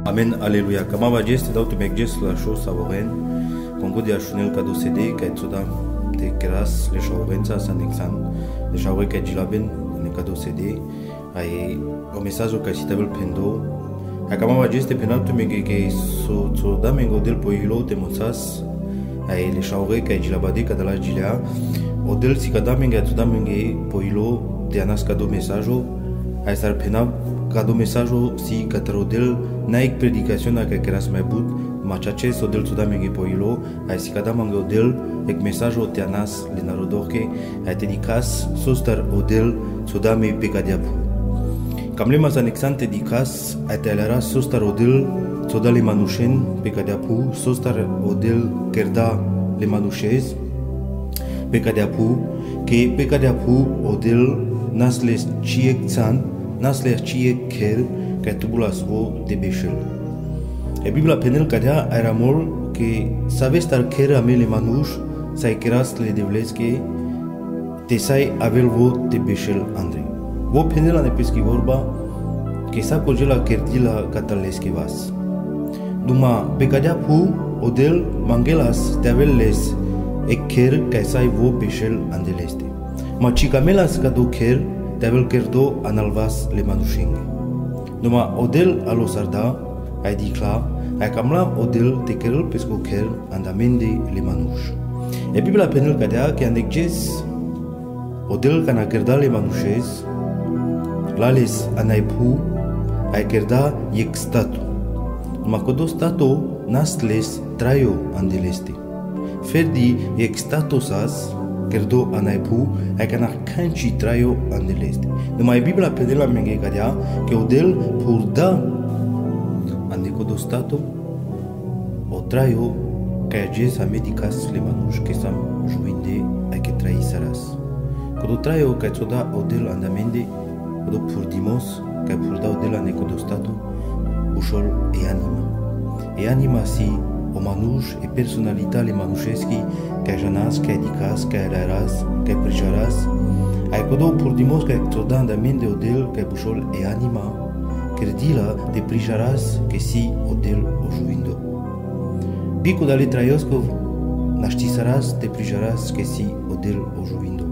Amen, alléluia. Comment va Dieu? C'est là où tu m'exerces la chose savoureux. Congo de Achunel Kado CD, qui est soudam de grâce, les chauvrins, ça, c'est un exemple. Les chauvrins qui est gilaben, le Kado CD. Et au message au Kassitable Pendo. Et comment va Dieu? C'est pendant que tu m'exerces soudam, et Godel Poilo, de Monsas. Et les chauvrins qui est gilabadi, Kadala Gilia. Odel, si Kadam, et soudam, et Poilo, de Anas Kado message. Et ça pendant Kado message, si Katarodel, naik prédication à quelqu'un mais bout machache sodel sudam ege poilo ay sikada mango del ek message au tianas le narodorke ay dedikas sostar odel sudam e pekadiapu kamle masanexan dedikas ay telera sostar odel sodale manushen pekadiapu sostar odel kerda le manushes pekadiapu ke pekadiapu odel nasles chiek san nasles chiek ker Catubulas o de Bechel. La Bible penel cadia era mol que sabes estar kera mele manush sai keras le devleske te sai avel vo de Bechel André. Vo penel ane peski vorba que sa cogela kerdila cataleske vas. Duma becadia pu odel mangelas develles e ker que sai vo Bechel andeleste. Ma chicamelas cado ker devel kerdo analvas le manushinge. Numa odel alosarda ay dikla ay kamla odel tekerel pesco ker andamende le manush. E Biblia penel kadea que anekjes odel kana kerda le manushes lales anaipu ay kerda yekstato. Numa kodo stato nasles trayo andeleste. Ferdi yekstato sas kerdo anaipu ay kana kanchi trayo andeleste. Numa Biblia penela menge kadea que odel purda andecodo stato o traio que ages a medicas le manush que sam juinde a que traisaras. Codo traio que soda odel andamende codo purdimos que purda odel andecodo stato ushol e anima. E anima si o manush e personalità le manusheski que janas que dicas que eraras que prejaras. Ai codo purdimos que soda andamende odel que bushol e anima. Credila te prijaras que si odel o juindo. Pico dale traiosco naștisaras te prijaras que si odel o juindo.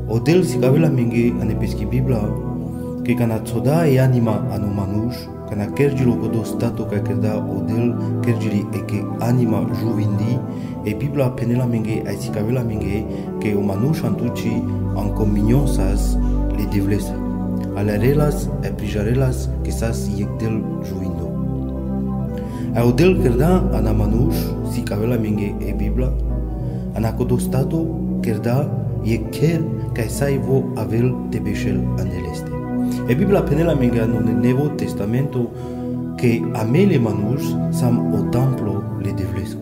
Odel si cavela menge ane peschi Biblia que cana tsoda e anima anu manush cana kergilo codo stato ca kerda odel kergili e que anima juvindi e Biblia penela menge ai si cavela menge que o manush antuci en communion sas le devlesa. Alerelas e prijarelas que sas yekdel juindo. A odel kerda ana manush si cavela menge e Biblia ana codo stato kerda yeker ca sai vo avel de Bechel andeleste. E Biblia penela menge anu Nevo Testamento que amele manush sam o templo le devlesco.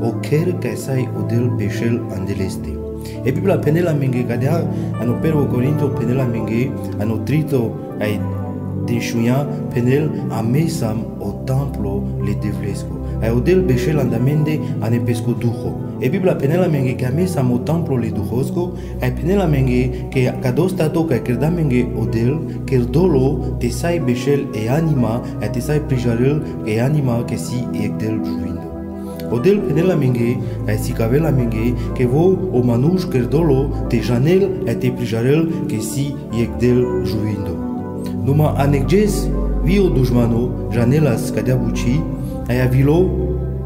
O ker ca sai odel Bechel andeleste. E Biblia penela menge cadea ano pero Corinto penela menge ano trito ai deshuia penel amesam o templo le devlesco. Ai odel Bechel andamende ane pesco duho. E Biblia penela menge que amesam o templo le duhosco ai penela menge que cadostato ca kerda menge odel kerdolo te sai Bechel e anima e te sai prijarel e anima que si ekdel juindo. Odel penela menge ai si cavela menge que vo o manush kerdolo te janel e te prijarel que si yekdel juindo. Numa anekjes vio dujmano janelas cadea buci ai avilo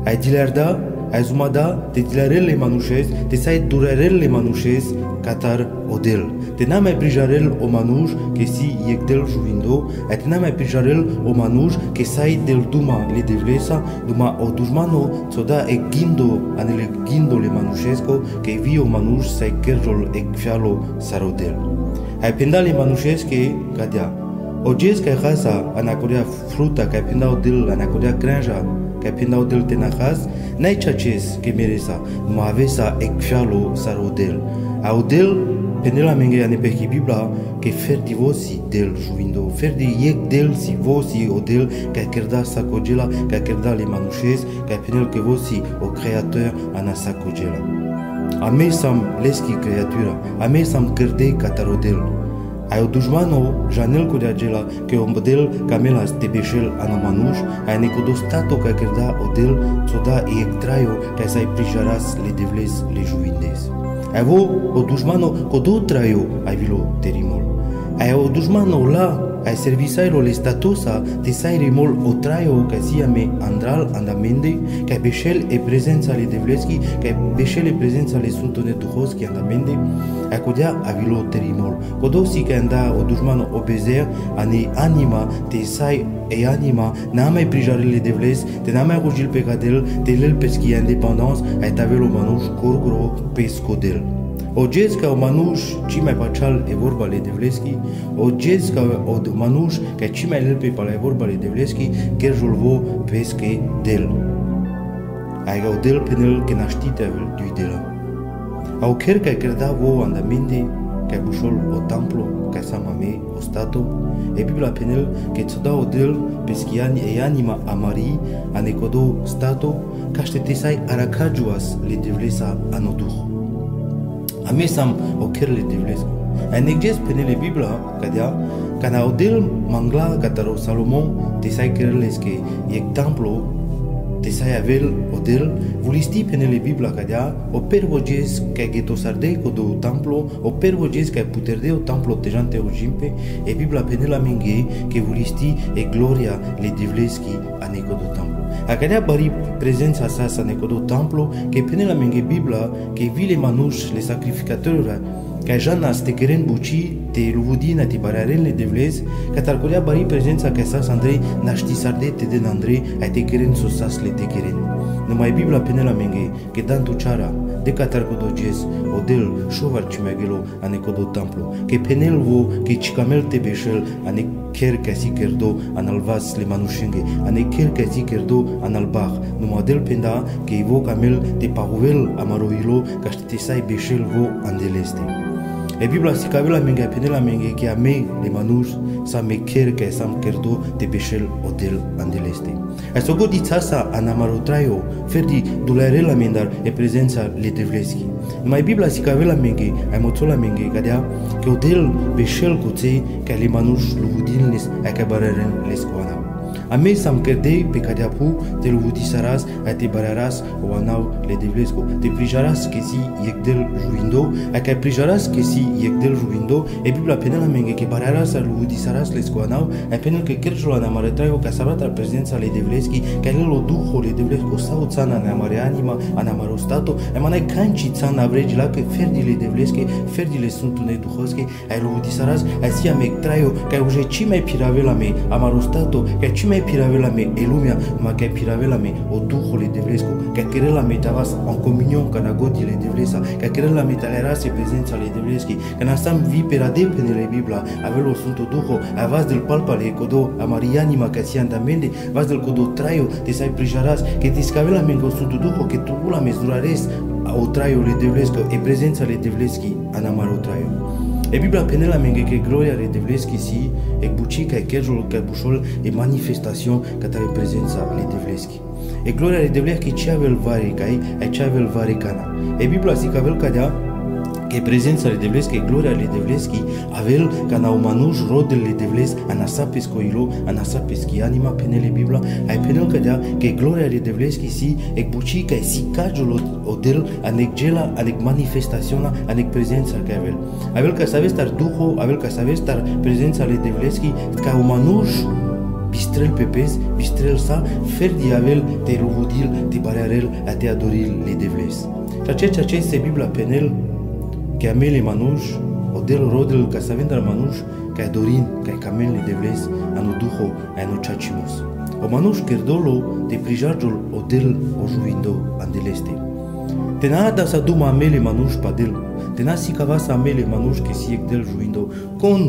ai dilarda ai zumada te dilarel le manushes te sai durerel le manushes catar odel. Te na mai prijarel o manush que si yekdel juindo e te na mai prijarel o manush que sai del duma le devlesa duma o dujmano soda e gindo anele gindo le manushesco que vio manush sai kerjol e fialo sarodel. Ai penda le manusheske cadea o jes que raza anacoria fruta que penda odel anacoria granja que penda odel tenachas nai chaches que meresa ma avesa e fialo sarodel. A odel penela menge ane pechi Biblia que fer di vosi del juindo, fer di yek del si vosi odel que kerda sakogela, que kerda le manushes, que penel que vosi o créateur ana sakogela. A me sam leski créatura, a me sam kerde katarodel. Ai o dușmano, janel cu de acela, că o model camela te beșel ana manuș, ai necodo stato ca kerda odel, ți-o da e ectraio, ca să-i prijaras le devles, le juvindes. Ai o dușmano, codo traio, ai vilo terimol. Ai o dușmano la, ai servisairo le statosa, te sai rimol o traio, ca siame andral andamende, ca beșel e prezența le devleski, ca beșel e prezența le suntone duhoski andamende, ai codea a vilo terimol. Codo si ca anda o dușmano obezer, ane anima, te sai e anima, n-a mai prijare le devles, te n-a mai rugil pe cadel, te lel peschi independance, ai tavelo manuș corgro pescodel. O jez ca o manuș, ci mai pacal e vorba le devleski, o jez ca o manuș, ca ci mai lel pe pala e vorba le devleski, chiar jolvo pesche del. Ai ga o del penel che naștite avel duidela. Au chiar ca creda vo andamende, ca bușol o templo, ca samame o stato, e Biblia penel che ți da o del peschiani e anima a Marii, a necodo stato, ca te sai aracajuas le devlesa anoduh. A me sam o kerle devles. Ai negjes penele Biblia, cadea, ca na odel mangla cataro Salomon, te sai kerles che e templo, te sai avel odel, vulisti penele Biblia cadea, o pervoges ca geto sardei codo templo, o pervoges ca puterde o templo tejante o jimpe, e Biblia penela menge che vulisti e gloria le devleski a necodo templo. A cadea bari prezența sa necodo templo, che penela menge Biblia, che vile manuș le sacrificatori, ca jana ste keren buci, te luvudina te bararen le devlez, ca tar colea bari prezența ca sas Andrei, naști sarde te den Andrei, ai te keren so sas le te keren. Numai Biblia penela menge, che dantu ceara, de ca tar codo jes, odel șovar cimegelo a necodo templo, che penel vo, che cicamel te beșel, a ne ker ca si kerdo an alvas le manușenge, a ne ker ca si kerdo an albach, numai del penda, che i vo camel te paruvel amaroilo, ca te sai beșel vo andeleste. E Biblia si cavela menge penela menge che a me le manuș sa me ker ca sam kerdo te beșel odel andeleste. Ai so godița sa an amarotraio, ferdi dularela mendar e prezența le devleski. Numai Biblia si cavela menge, ai moțola menge cadea, că odel beșel cuței ca le manuș luvudilnes ai ca bararen lescoana. A me sam cerdei pe cadeapu te luvudi saras a te bararas o anau le devlesco te prijaras que si yekdel juindo a ca prijaras que si yekdel juindo e Biblia penela menge que bararas a luvudi saras lesco anau a penel que kerjul ana maretraio ca sabata prezența le devleski ca lelo duho le devlesco sau tsana na mare anima ana marostato e manai canci tsana avregi la que ferdi le devleski ferdi le sunt ne duhoski ai luvudi saras a sia mectraio ca uje ci mai piravela me amarostato ca ci mai piravela me e lumea ma ca piravela me o duho le devlesco ca querela me tavas en communion ca na godi le devlesa ca querela me taleras e prezența le devleski ca na sam vi perade penele Biblia avelo sunt o duho avas del palpa le codo a marianima ca si andamende vas del codo traio te sai prijaras che ti scavela me go sunt duho che tu la mezurares o traio le devlesco e prezența le devleski anamaro traio. E Biblia penela menge che gloria le devleski si e bucica e kerjul ca bușol e manifestațion ca tare prezența le devleski. E gloria le devleski ce avel vari cai, ai ce avel vari cana. E Biblia si cavel cadea che prezența le devleski e gloria le devleski avel ca na umanuș rodel le devles anasa pescoilo anasa peschi anima penele Biblia ai penel cadea che gloria le devleski si e bucica e si cajul odel anec gela anec manifestaționa anec prezența ca avel ca să star duho avel ca să star prezența le devleski ca umanuș bistrel pepes bistrel sa ferdi avel te luvudil te barearel a te adoril le devles. Ceea ce este Biblia penel che a me le manuș, odel rodel ca să vendar manuș, ca dorin, ca camel le devles, anu duho, anu chachimos. O manuș kerdolo te prijarjul odel o juvindo andeleste. Te na da sa duma amele manuș padel, te na si cava sa amele manuș che si ekdel juvindo, con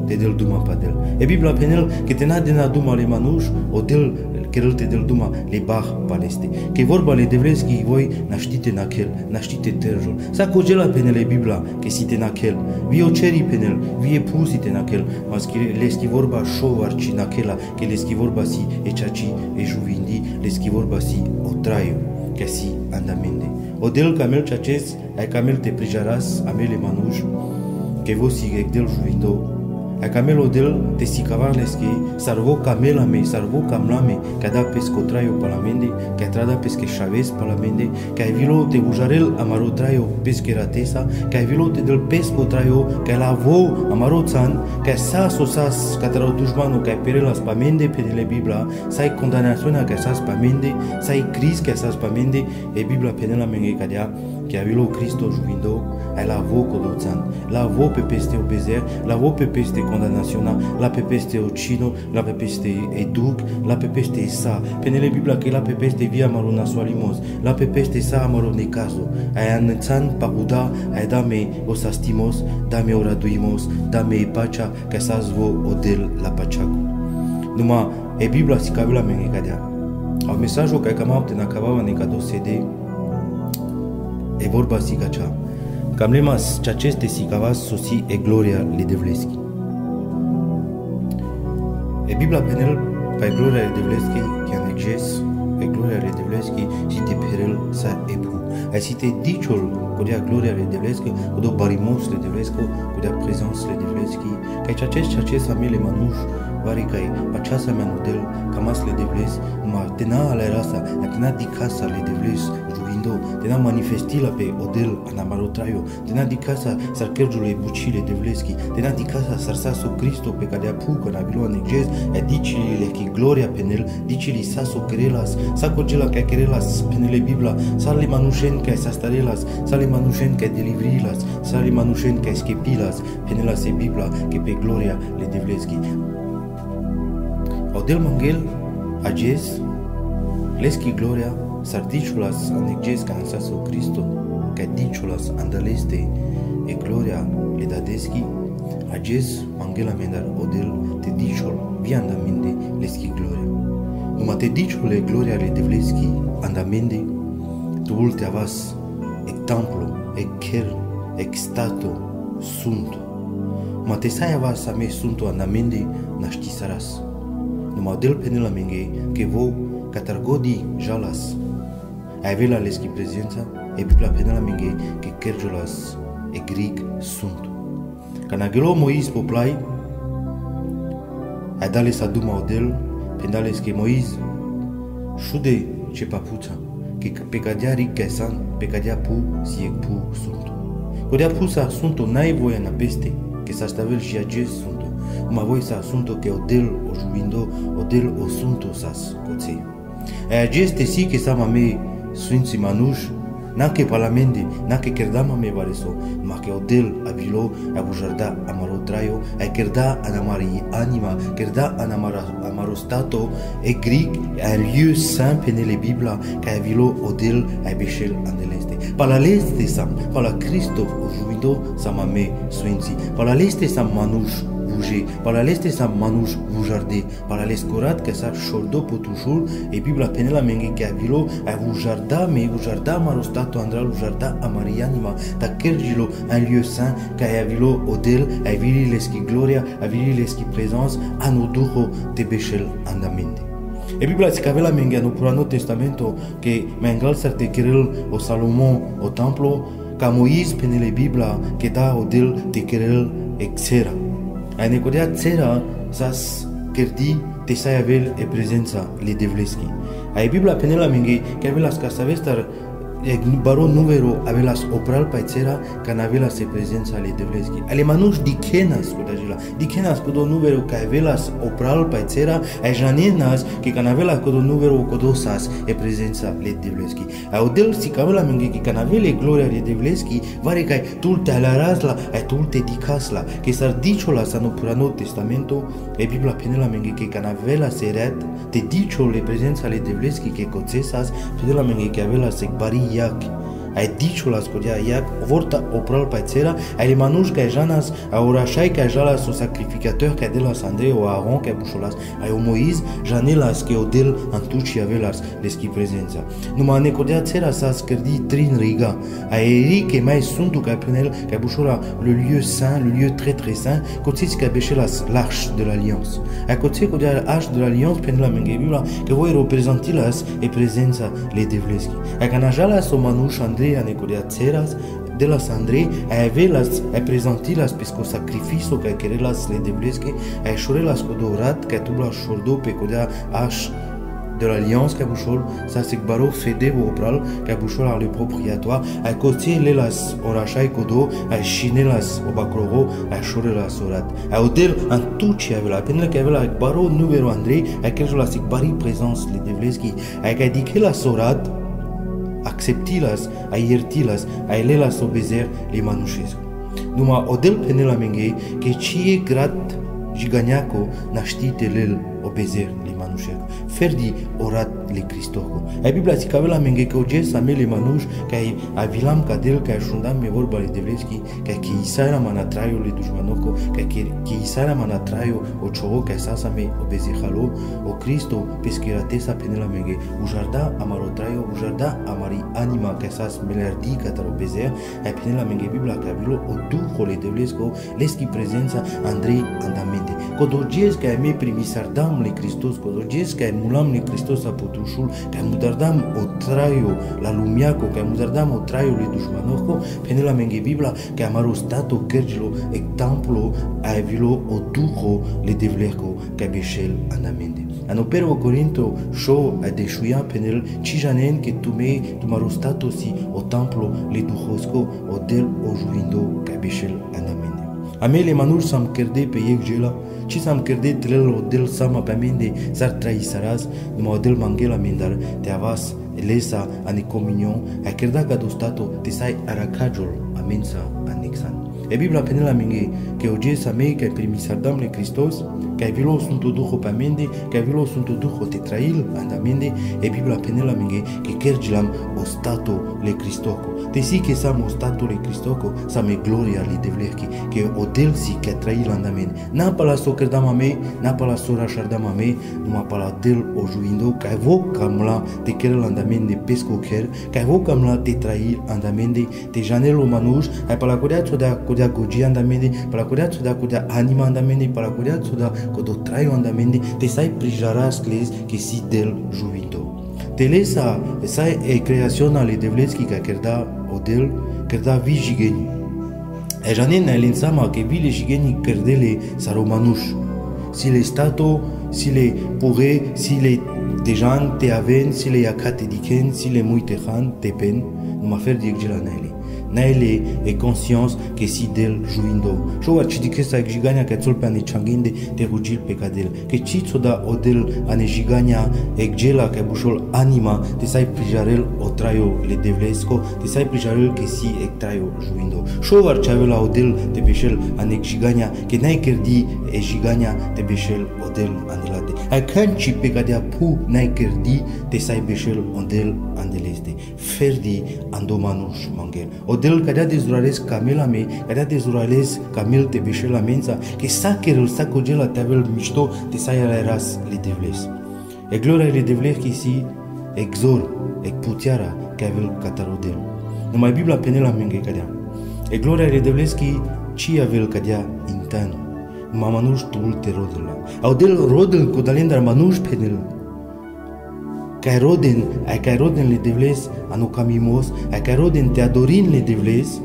te del duma padel. E Biblia penel che te na dena duma le manuș, odel kerel te del duma le bah paleste. Che vorba le devleski voi naștite nakel, naștite terjul. Sa cogela penele Biblia che si te nakel. Vi o ceri penel, vi pusite nakel, mas leski vorba șovar ci nakela, che leski vorba si e ceaci e juvindi, leski vorba si o traio, che si andamende. Odel camel ceaces, ai camel te prijaras amele manuș, che vo sigek del juvindo a camelo del te si cavarleski sarvo camela me sarvo camlame cada pesco traio palamende que trada pesque chaves palamende que vilo te bujarel amaro traio pesqueratesa que vilo te del pesco traio que la vo amaro tsan que sa sosas cataro dujmano que perelas pamende penele bibla sai condamnazione que sas pamende sai cris que sas pamende e bibla penela menge cadia que vilo Cristo juvindo la vo codozan la vo pepeste obezer la vo pepeste condamnazione la pepeste ocino la pepeste educ la pepeste sa penele bibla che la pepeste via marona soalimos la pepeste sa amaro ne caso ai anțan paguda ai dame osastimos dame oraduimos dame pacea che sazvo odel la paceaco numa e bibla si cabela menge cadea au mesajul că cam apte na cavava ne cado sede e vorba si cacea cam lemas ce aceste si cavas sosi e gloria le devleski e bibla penel pa gloria le devleski che an exes e gloria le devleski si te perel sa epu e si te diciol codia gloria le devleski codo barimos le devlesko codia présence le devleski ca ce acest amele manuș varicai paceasa mea model camas le devles ma tena ala rasa tena di casa le devles juvindo tena manifesti la pe odel anamaro traio tena di casa sarchergiule bucile devleski tena di casa sarsaso Cristo pe cadea pu na vilo anexes e dicile che gloria penel dicili saso querelas sa cogela che querelas penele bibla sale manușen che sa starelas sale manușen che delivrilas sale manușen che skepilas penela se bibla che pe gloria le devleski Odel mangel ages leski gloria sardichulas anexes cansaso Cristo que dichulas andaleste e gloria le dadeski ages mangel amendar odel te dichol viandamende leski gloria numa te dichole gloria le devleski andamende tu te avas e templo e ker e stato sunto ma te sai avas a me sunto andamende naștisaras numa del penela menge che vo catargodi jalas avela leski presența e bibla penela menge che kerjolas e grig sunt canagelo Moïse poplai a dale sa duma odel pendales che Moïse shude ce papuța che pecadia richesan pecadia pu si pu sunt codia pu sa sunt nai voia na peste che sa stavel și ages sunt ma voi sa sunto che odel o juvindo odel o sunto sas coței e aceste si che sa mame sfinții manuș n-anche palamende n-anche kerda mame vareso ma che odel avilo a bujarda amaro traio a kerda anamari anima kerda amaro stato e grig un lieu saint penele bibla che avilo odel a beșel andeleste palaleste sam pala Cristo o juvindo sa mame sfinții palaleste sam manuș para leste sa manuș vujarde para lescorat que sa șordo potușul e bibla penela menge che avilo a vujarda marostato andral vujarda amarianima ta kergilo un lieu saint que avilo odel avili leski gloria avili leski présence anoduro te beșel andamende e bibla si cavela menge no Purano Testamento che mengal sarte Kiril o Salomon o templo ca Moïse penele bibla che da odel te Kiril exera a necodea țera sas kerdi te sai avel e prezența le devleski. A bibla penela menge că avelas ca savestar e baron numero avelas opral pa țera ca navelas e prezența le devleski. Ale manuș dikenas cu dajila. Dikenas cu do numero ca avelas opral pa țera a janenas că ca navelas cu do numero cu do sas e prezența le devleski. A odel si cavela menge că ca navele gloria le devleski vare ca tul te alaras la a tul te dicas la că sar dichola sa no Purano Testamento e bibla penela menge că ca navela seret te dicho le prezența le devleski că coțesas penela menge că avela se bari jak ai dicho las codia jak vorta opral pa țera ai manuș ca janas a orașai ca jalas o sacrificateur ca de las Andrei o Aaron ca bușolas ai o Moïse janelas că odel antuci avelas leski prezența numa ne codia țera sa scărdi trin riga ai eri că mai sunt ca penel ca bușora le lieu saint le lieu très saint coțiți ca beșelas l'arche de l'alliance ai coții codia arche de l'alliance penela menge bibla că voi reprezentilas e prezența le devleski ai ca najalas o manuș Andrei a necodia țeras de las Andrei, ave las presenti las pesco sacrificio que quere las le devleski, shore las codorat que tu la shordo pe coda h de l'alliance que buchol ça c'est baro fede au pral que buchol a le propriétaire a côté les las orachai codo a chine las obacrogo a shore las orat a hotel en tout ci avait la peine que avait la baro numéro Andrei a que la sig bari présence les devleski a que dit que la sorat acceptilas a iertilas a lelas obezer les manuches numa hotel penela menge que ci grat giganyako naștite lel obezer les manuches ferdi orat le Cristoco. A Biblia zice că avea menge că oge să mele manuș că avilam cadel că șundam me vorba le devleski că isara manatraio le dușmanoco că isara manatraio o chogo că sa me obeze halo o Cristo pescherate sa penela menge ujarda amarotraio ujarda amari anima că sa melerdi că tar obeze a penela menge Biblia că avilo o duho le devlesco leski prezența Andrei andamente. Codoges că me primisardam le Christos codoges că mulam le Christos a putușul că mudardam o traio la lumiaco că mudardam o traio le dușmanoco penela menge Biblia că amaro stato kergelo e templo a avilo o duho le devlerco că beșel andamente. Ano pero Corinto show a deșuia penel cijanen că tu maro stato si o templo le duhosco o del o juindo că beșel andamente. Amele manur sam kerde pe yek jela ci sam kerde tlel odel sama pamende zar traisaras numa odel mangela mendar te avas elesa ani comunion a kerda ga do stato te sai aracajol amensa anexan e Biblia penela minge que oje sa me que primisardam le Christos que vilo sunt duho pamende que vilo sunt duho te trail andamende e Biblia penela minge que kergilam o stato le Cristoco te si que sam o stato le Cristoco sa me gloria li devlerki que odel si que trail andamende na pala so kerdama me na pala sora shardama me numa pala del o juindo que vo camla te kerel andamende pesco ker que vo camla te trail andamende te janelo manuj ai pala corea da goji andamende pala corea anima andamende pala corea codo traio andamende te sai prijaras cles que si del juindo te lesa sai e creación ale devleski ka kerda odel kerda vi jigeni e janen na linsama que vi le jigeni kerdele saromanush si le stato si le pore si le dejan te aven si le yakate diken si le muite khan te pen numa fer dik jilanele naile e conscience que si del juindo showa chidike sa giganya que tul pe changinde te rugil pe cadel que chitso da odel ane giganya e gela que bushol anima te sai prijarel o traio le devlesco te sai prijarel que si e traio juindo showa chavela odel te beshel ane giganya que nai kerdi e giganya te beshel odel anelate ai kanchi pe cadea pu nai kerdi te sai beshel odel andeleste ferdi andomanush mangel odel cadea dezurales camelame cadea dezurales camel te beshela mensa que sakerul sacogela te avel mișto te sai eras le devles e gloria le devles que si exor e putiara que avel catarodel numai Biblia penela menge cadea e gloria le devles que ci avel cadea intano numai manuș tul te rodela odel rodel codalendar manuș penel Ai roden le devles anu camimos, ai roden te adorin le devles,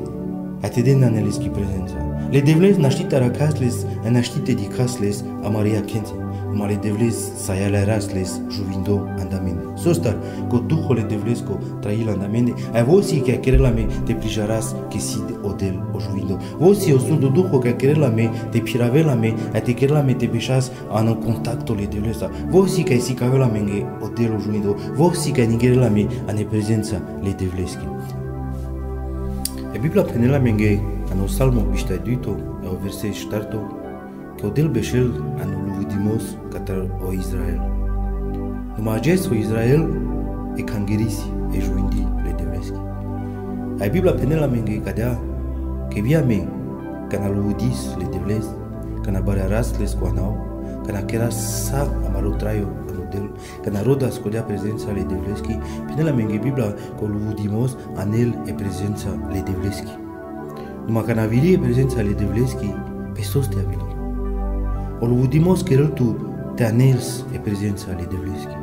a te den aneleski prezența. Le devles naștite aracasles, naștite dicasles a Maria Kenzi, ma le devles sa yalerasles juvindo andamende. Sostar, co duho le devlesco trail andamende, ai vosi que aquerela me te prijaras que si odel o juvindo. Vosi o sunt duho que aquerela me te piravela me, a te querela me te bechas an contacto le devlesa. Vosi que si cavela menge odel o juvindo. Vosi que nigerela me ane prezența le devleski. E Biblia penela menge ano salmo biștaduito, au verset ștarto, că odel beșel anu luvidimos catar o Israel. Numai acest o Israel e cangerisi e juindi le devleski. Ai Biblia penela menge cadea că via me cana luvidis le devles, cana barearas les coanau, cana kera sa amaro traio anudel, cana roda scodia prezența le devleski, penela menge Biblia că luvidimos anel e prezența le devleski. Numai că n-avili prezența le devleski, pe sos te avili. O luvidimos că tu te anels e prezența le devleski.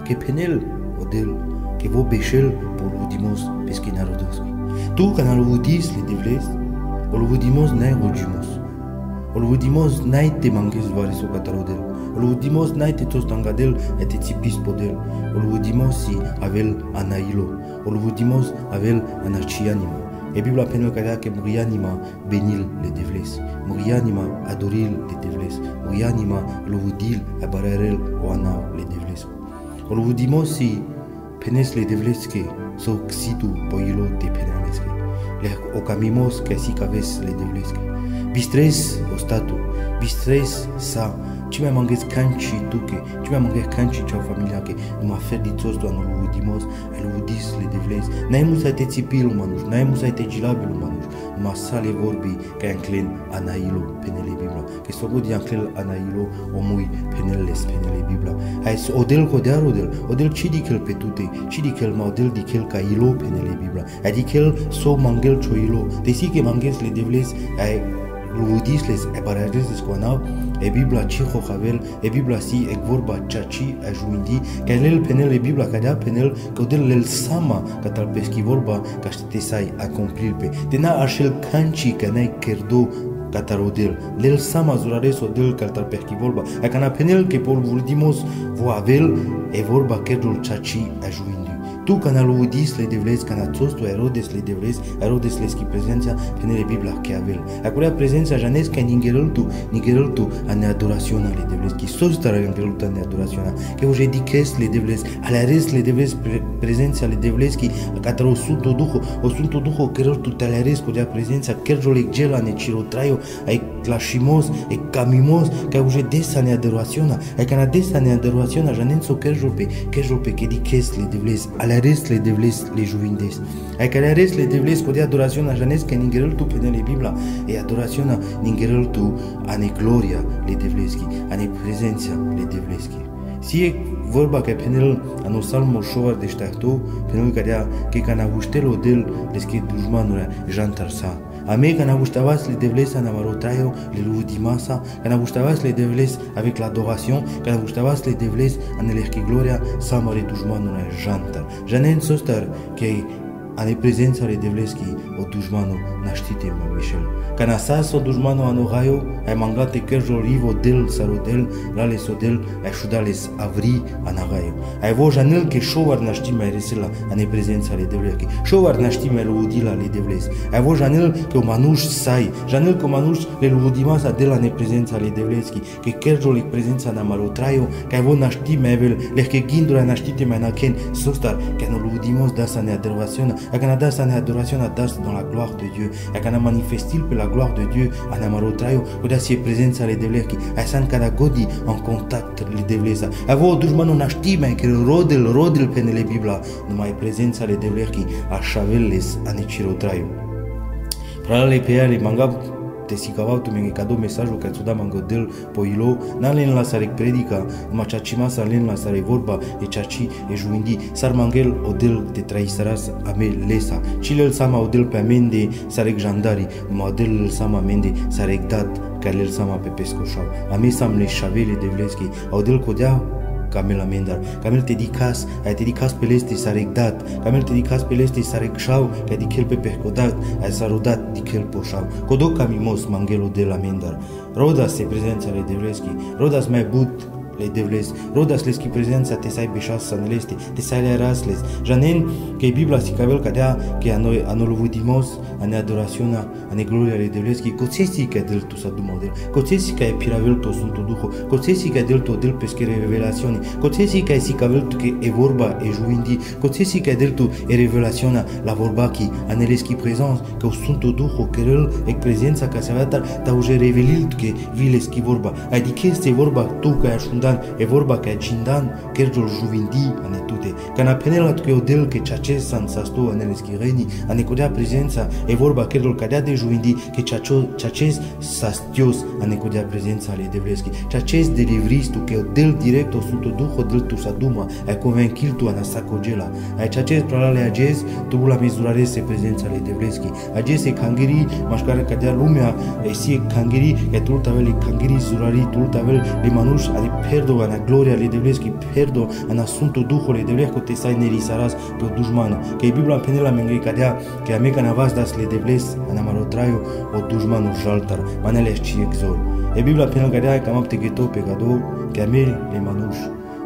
Că penel odel, că vo beșel po luvidimos pe schina rodoski. Tu, quand on vous dit les devles, on vous dit n'ai rojimos. On vous dit n'ai te manques voir ce catarodel. On vous dit n'ai te tos tangadel et te tipis podel. On vous dit si avec anailo. On vous dit avec anachianima. Et Bible appelle que Murianima bénil les devles. Murianima adoril les devles. Murianima l'ouvudil et barrel ou anao les devles. On vous dit si penes les devles que so xitu poilo te penales que. Les ocamimos que si caves les devles que. Bistres ostatu, bistres sa. Tu m'as manqué canchi tuque, tu m'as manqué canchi ta famille que nous m'a fait des choses dans nous dimos, elle vous dit les devles. Naïmus a été tipil manouche, naïmus a été gilabil manouche. Nous m'a salé vorbi qu'inclin anailo penele bibla. Que ce que dit inclin anailo au mouille penele penele bibla. Ais odel kodar odel chidikel petute, chidikel ma odel dikel kailo penele bibla. A dikel so mangel choilo. Desi que mangues les devles ai Luvudis les ebarades squana e Bibla chicho javel e Bibla si e vorba chachi a juindi kelel penel e Bibla kada penel kodel lel sama katal peski vorba kastete sai accomplir pe tena arshel kanchi kanai kerdo katarodel lel sama zurare so del katal peski vorba e kana penel ke por vurdimos voavel e vorba kedol chachi a juindi. Tu canal udis le devles canatos tu Herodes le devles Herodes les qui presenza penele Bibla che avel. Acura presenza janes che ningerul tu ane adorazione le devles qui sostara ningerul tu ane adorazione che voje dikes le devles ala res le devles presenza le devles qui cataro sunto duho keror tu talares co dia presenza kerjole gela ne cirotraio ai clashimos e camimos che voje des ane adorazione e cana des ane adorazione janenso kerjope che dikes le devles alares le devles le juvindes. E alares le devles codia adorazione a janes che ningerel tu penele Bibla e adorazione ningerel tu ane gloria le devleski, ane presenza le devleski. Si e vorba che penel ano salmo shovar de stahto, penel cadia che cana vustelo del leschi dujmanura jantarsa. A me cana vustavas le devles ana marotraio le ludimasa, cana vustavas le devles avec l'adoration, cana vustavas le devles ane leschi gloria samare dujmanura jantar. Janen sostar che ane prezența le devleski o dujmano naștite mă Michel. Cana sas o dujmano ano raio ai mangate kerjol rivo del sarodel lale sodel ai șudales avri anagaio. Ai vo janel che shovar naști mai resela ane prezența le devleski. Shovar naști mai ludila le devles. Ai vo janel che o manuș sai, janel că o manuș le ludimasa de la ne prezența le devleski, che kerjol ik prezența na marotraio, că ai vo naști mai vel, le che gindura naștite mai naken sostar, că no ludimos das ane adorațion. Et qu'on a das en adoration, a das dans la gloire de Dieu. Et qu'on a manifesté pour la gloire de Dieu en amarotraio, ou d'assier présence à les devlers qui, a san cada godi en contact les devlers. A vo dujman on achti mais que rodel penele Bibla, nu mai présence à les devlers qui a chavel les anichirotraio. Prala pe ale mangab te sicavau tu mi cado mesajul că ți-o da mangodel poilo nalen la sare predica ma chachima salen la sare vorba e chachi e juindi sar mangel odel te traisaras ame lesa chilel sama odel pe amende sare jandari ma odel sama amende sare dat calel sama pe pescoșau ame sam le chavele de vleski odel codea Camel amendar, Camel te dicas, ai te dicas pe leste saregdat, Camel te dicas pe leste saregșau, că dichel pe percodat, ai sarodat dichel poșau. Codo camimos mangelo de la amendar. Rodas se prezența le devleski, rodas mai but le devles, rodas les qui prezența te sai beșas saneleste, te sai le rasles. Janen că Bibla si cavel cadea că anul vudimos, ane adoraționa, ane gloria le devleski, coțesi că del tu sa du model, coțesi că e piravel to sunt duho, coțesi că del to del pesche revelazioni, coțesi că si cavel tu că e vorba e juindi, coțesi că del tu e revelaționa la vorba ki ane leschi prezens, că sunt duho că e prezența ca să vata ta uje revelil că vileschi vorba. Adică este vorba tu că ai e vorba că cindan kerjol juvindi ane tute că na penelat că odel că chaces san sasto ane leskireni ane codea prezența e vorba kerjol cadea de juvindi că chaces sastios ane codea prezența ale devleski chaces de livris tu că odel direct o sunt duho del tu saduma ai convenkil tu ana sacogela ai chaces pralale ages tu la mizurare se prezența ale devleski ages e kangiri mașcare cadea lumea e si kangiri că tu tavel kangiri zurari tu tavel le manuș ale perdo ana gloria le devleski perdo ana sunto duho le devlesko te sai neri saras pe dushmano ke Biblia penela menge kadea ke ameka na vas das le devles ana marotraio o dushmano jaltar manele chi exor e Biblia penela kadea ke amap te geto pe gado ke ame le manush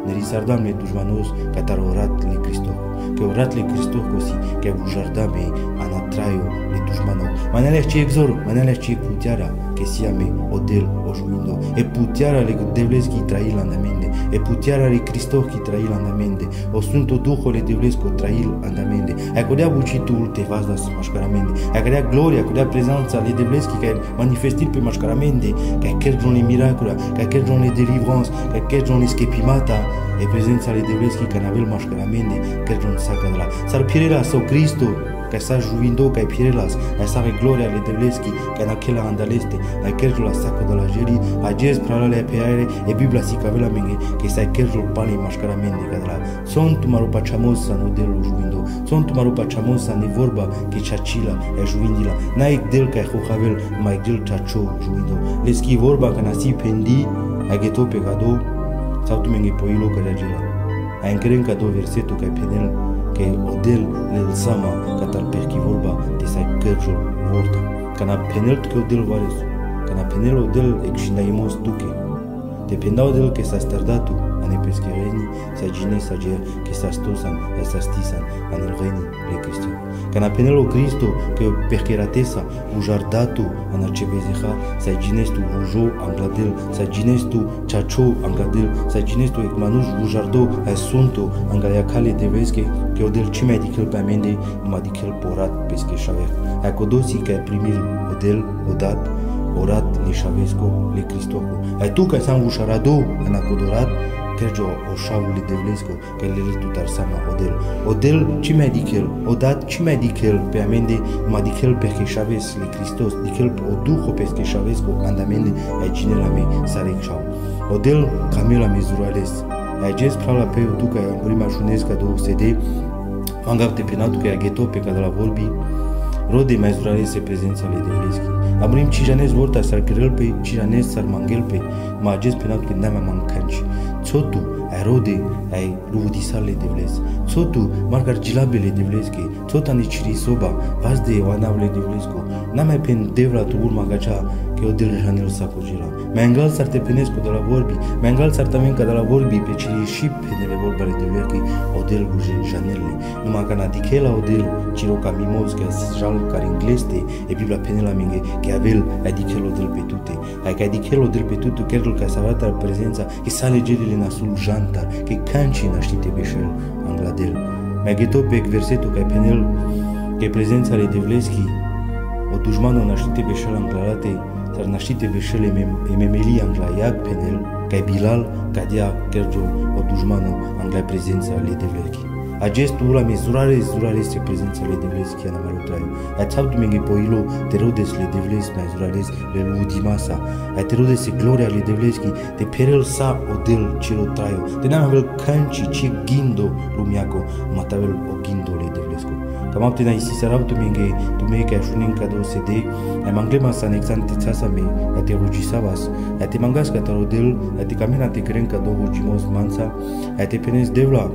neri sardam le dushmanos katar orat le Cristo que orat le Cristo così che bujardame ana traio le dushmano manele chi exor manele chi putiara che sia me odel o juindo e putiara le devleski trail andamende e putiara le Cristo chi trail andamende o sunto duho le devlesko trail andamende e codia bucitul te vas das mascaramende e codia gloria codia presenza le devleski che manifestil pe mascaramende che kerjon le miracoli che kerjon le delivrance che kerjon le skepimata e presenza le devleski che navel mascaramende kerjon sacadra sar pirela so Cristo che sa juindo che pirelas e sa gloria le devleski che na kela andaleste e kerjo la sacco della geri a jes pralale peare e Biblia si cavela menge che sa kerjo pali mascaramende cadra son tu marupa chamosa no del juindo son tu marupa chamosa ne vorba che chachila e juindila naik del che khohavel mai del chacho juindo leski vorba che nasi pendi a geto pecado sau tu menge poilo che ragela a incren cado verseto che penel che odel le sama catar perchi vorba de sai kerjo vorta kana penel che odel vares kana penel odel exinaimos duke dependau del che sa stardatu ane peschereni sa gine sa ger che sa stosan e sa stisan anel reni le Cristo kana penel o Cristo che percheratesa ujardatu ana cebezeha sa ginestu ujo angladel sa ginestu chacho angladel sa ginestu ekmanuj ujardo asunto angaya kale deveske che odel cime di kel pamende ma di kel porat pesche shaver akodosi che primil odel odat orat le shavesco le Cristoco e tu che san usharado ana kodorat kerjo o shavu le devlesko che le tutar sama odel cime di kel odat cime di kel pamende ma di kel perché shaves le Christos di kel o duho pesche shavesco andamende e cinela me sare chau odel camila mezurales e jes prala pe tu che prima junesca do sede mangav te penatu che a geto pe cadra vorbi rode mezurales se prezența le devleski abrim cijanes vorta sar grel pe cijanes sar mangel pe ma jes penatu că n-am mancanci sotu rode ai luvudisale devles sotu margar gilabele devleski sotani chiri soba vas de wanavle devlesko n-am pen devla tu urma gacha che odel janel sakojila mengal sar te penesco de la vorbi mengal sar tamen ca de la vorbi pe ciri ship nele vorbare devlerki odel buje janelle numai ca nadikela odel ciro ca mimos că jal car ingleste e Biblia penela minge che avel adikel odel pe tute ai ca adikel odel pe tutu kerul ca savata prezența che sale gelile nasul jantar che canci naștite beșel angladel megeto pe versetul ca penel che prezența le devleski o dușmano naștite beșel anglalate sar naștite beșele memeli anglaiag penel ca Bilal cadea kerjo o dușmano angla prezența le devleski Acest ula mezurare se prezența le devleski ana marotraio. Ațaptu menge poilo terodes le devles mezurales le ludimasa. A terodes se gloria le devleski te perel sa odel celo traio. Te n-am avel canci ce gindo lumiaco matavel o gindo le devlesko. Cam apte na isisarau tu menge ca shunin ca do sede. A manglema sa nexante tsasa me a te rugisavas. A te mangas ca tarodel a te camina te cren ca do rugimos mansa. A te penes devla.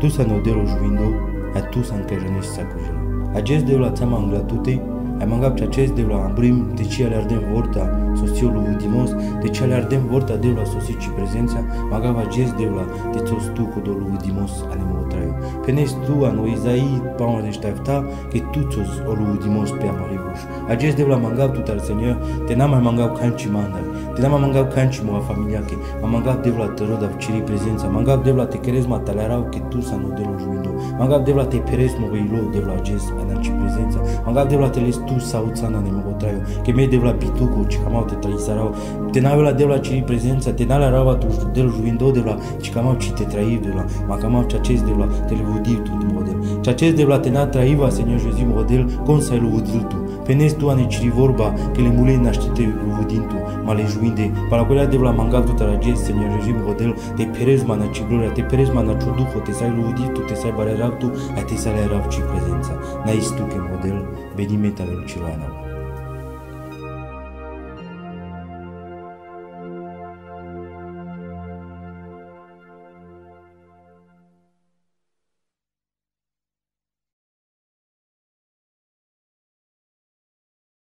Tu sa nodelo juindo, a tu sa încajanești sacujela. Acest devla țama anglatute, ai mangap ce acest devla ambrim, de ce ale ardem vorta sociolul udimos, de ce ale ardem vorta devla sosici prezența, magava acest devla de tos tu cu dolu udimos ale motraiu. Penes tu ano Izai pauna de ștafta, că tu tos olu udimos pe amaribuș. Acest devla mangap tu tar senior, te n-am mai mangap canci mandar, te n-am mai mangap canci moa familiache, ma mangap devla te rodav ciri prezența, mangap devla te kerez matalarau, că tu sa nodelo juindo, mangap devla te perez moveilo devla acest anarci prezența, mangap devla te les tu sauțana ne mogotraio, că me devla pituco, ci camau te traisarau, te n-avea devla ciri prezența, te n-alea rava tu del juindo devla, ci camau ci te traiv devla, ma camau ce acest devla te le vodiv tu model, ce acest devla te n-a traiva, Seigneur Jésus model, cum să-i luvodil tu, penes tu ane ciri vorba, că le mulei naștite luvodin tu, ma le juinde, para quella devla mangav tu taragest, Seigneur Jésus model, te perez mana ci gloria, te perez mana ciu duho, te sai luvodil tu, te sai barerav tu, a te sai rav ci prezența, n-ai stu che model, benimeta del ciloana.